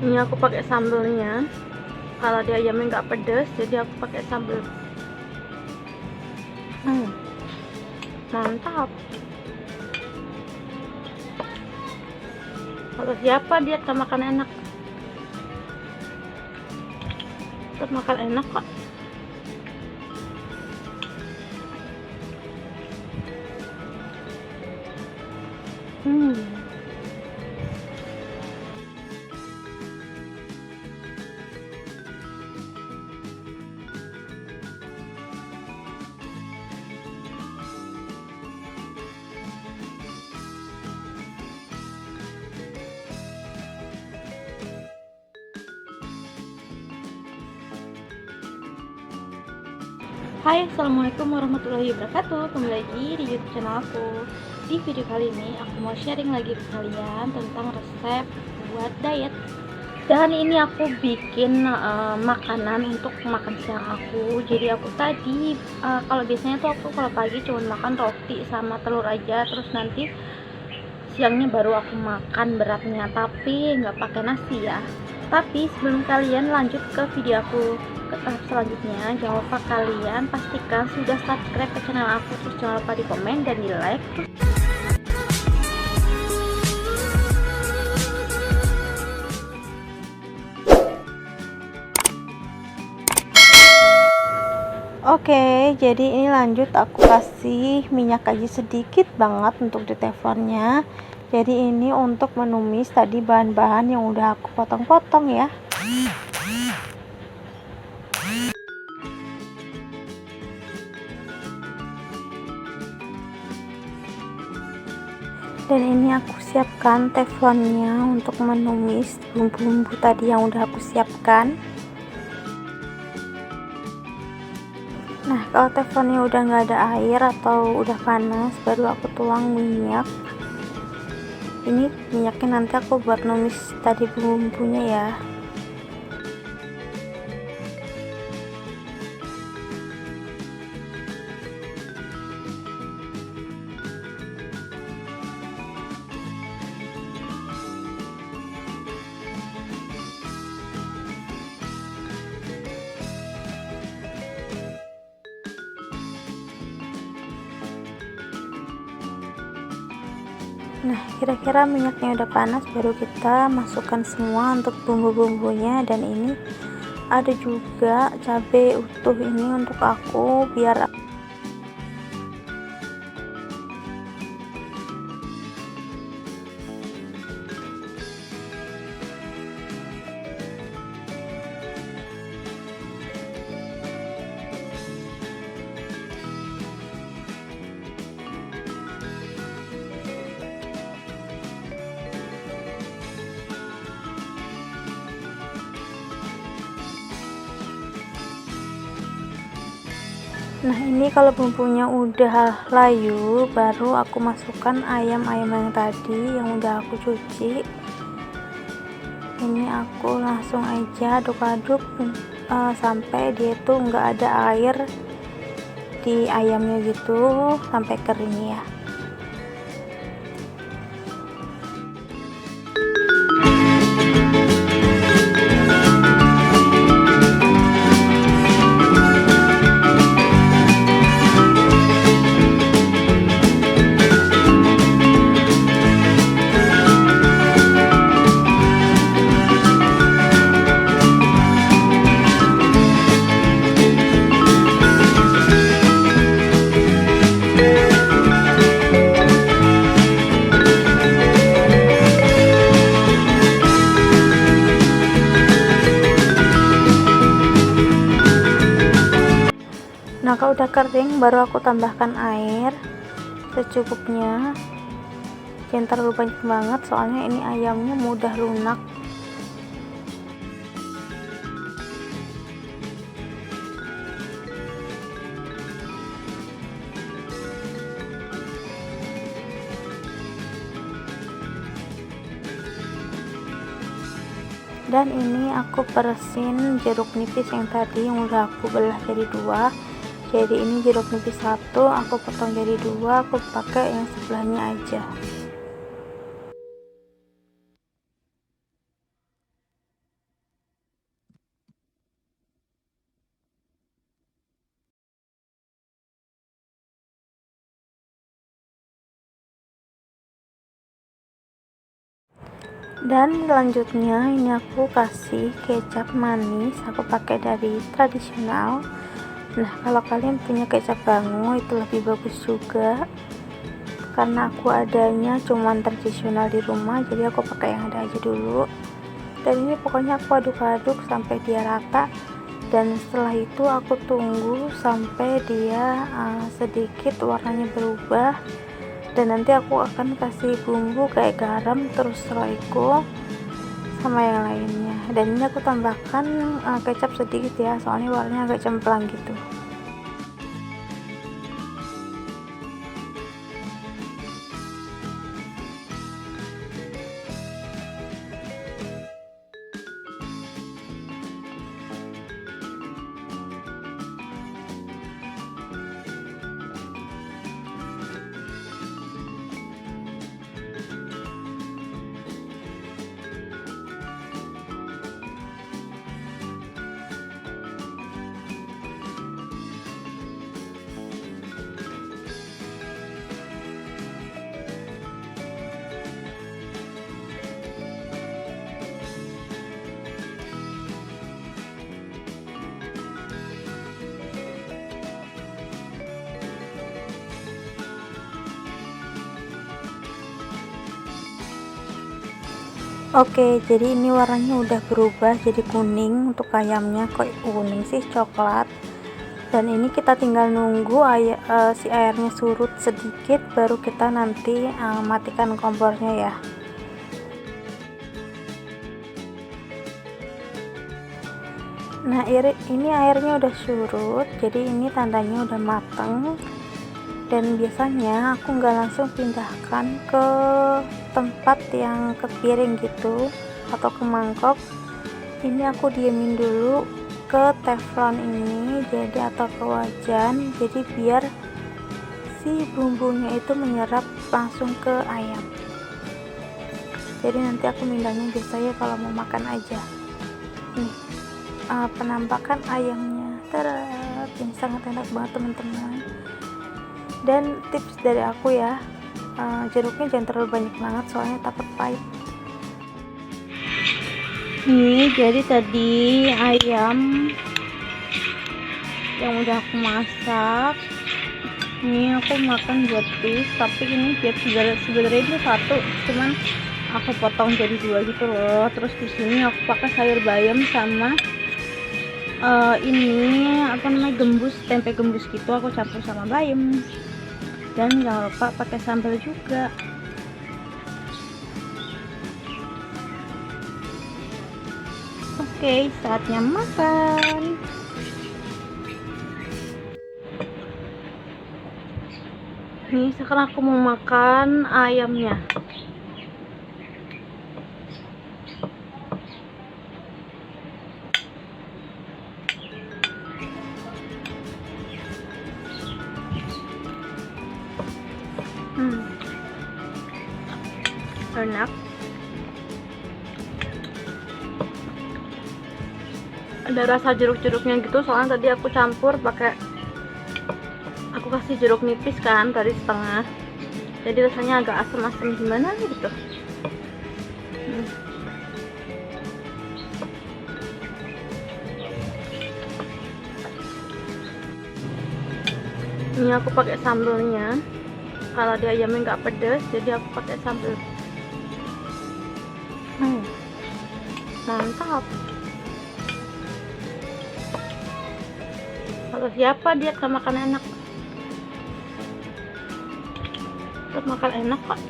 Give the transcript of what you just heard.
Ini aku pakai sambelnya. Kalau di ayamnya nggak pedes, jadi aku pakai sambel. Mantap. Kalau siapa dia tak makan enak, tetap makan enak kok. Hai, assalamualaikum warahmatullahi wabarakatuh. Kembali lagi di YouTube channel aku. Di video kali ini aku mau sharing lagi ke kalian tentang resep buat diet. Dan ini aku bikin makanan untuk makan siang aku. Jadi aku tadi kalau biasanya tuh aku kalau pagi cuma makan roti sama telur aja, terus nanti siangnya baru aku makan beratnya, tapi nggak pakai nasi ya. Tapi sebelum kalian lanjut ke video aku ke tahap selanjutnya, jangan lupa kalian pastikan sudah subscribe ke channel aku, terus jangan lupa di komen dan di like. Oke, jadi ini lanjut aku kasih minyak aja sedikit banget untuk di teflonnya. Jadi ini untuk menumis tadi bahan-bahan yang udah aku potong-potong ya. Dan ini aku siapkan teflonnya untuk menumis bumbu-bumbu tadi yang udah aku siapkan. Nah, kalau teflonnya udah nggak ada air atau udah panas, baru aku tuang minyak. Ini minyaknya nanti aku buat numis tadi bumbunya ya. Nah, kira-kira minyaknya udah panas, baru kita masukkan semua untuk bumbu-bumbunya. Dan ini ada juga cabai utuh ini untuk aku biar Nah, ini kalau bumbunya udah layu, baru aku masukkan ayam-ayam yang tadi yang udah aku cuci. Ini aku langsung aja aduk-aduk sampai dia tuh nggak ada air di ayamnya gitu, sampai kering ya. Nah, kalau udah kering baru aku tambahkan air secukupnya. Jangan terlalu banyak banget, soalnya ini ayamnya mudah lunak. Dan ini aku peresin jeruk nipis yang tadi yang udah aku belah jadi dua. Jadi ini jeruk nipis satu aku potong jadi dua, aku pakai yang sebelahnya aja. Dan selanjutnya ini aku kasih kecap manis, aku pakai dari tradisional. Nah, kalau kalian punya kecap bango itu lebih bagus juga, karena aku adanya cuman tradisional di rumah, jadi aku pakai yang ada aja dulu. Dan ini pokoknya aku aduk-aduk sampai dia rata, dan setelah itu aku tunggu sampai dia sedikit warnanya berubah. Dan nanti aku akan kasih bumbu kayak garam, terus roiko sama yang lainnya. Dan ini aku tambahkan kecap sedikit ya, soalnya warnanya agak cemplang gitu. Oke, jadi ini warnanya udah berubah jadi kuning untuk ayamnya, kok kuning sih, coklat. Dan ini kita tinggal nunggu si airnya surut sedikit, baru kita nanti matikan kompornya ya. Nah, ini airnya udah surut, jadi ini tandanya udah mateng. Dan biasanya aku nggak langsung pindahkan ke tempat yang ke piring gitu atau ke mangkok. Ini aku diemin dulu ke teflon ini, jadi atau ke wajan, jadi biar si bumbunya itu menyerap langsung ke ayam. Jadi nanti aku mindahnya biasanya kalau mau makan aja. Nih penampakan ayamnya, ini sangat enak banget teman-teman. Dan tips dari aku ya, jeruknya jangan terlalu banyak banget soalnya takut pahit. Nih, jadi tadi ayam yang udah aku masak, ini aku makan 2 piece, tapi ini sebenarnya ini satu, cuman aku potong jadi 2 gitu loh. Terus di sini aku pakai sayur bayam sama ini apa namanya, gembus, tempe gembus gitu, aku campur sama bayam. Dan jangan lupa pakai sambal juga. Oke, saatnya makan. Nih, sekarang aku mau makan ayamnya. Enak. Ada rasa jeruk-jeruknya gitu, soalnya tadi aku campur pakai, aku kasih jeruk nipis kan tadi setengah, jadi rasanya agak asam-asam gimana gitu. Ini aku pakai sambelnya, kalau di ayamnya nggak pedas, jadi aku pakai sambel. Mantap. Kalau siapa dia tak makan enak, tetap makan enak kok.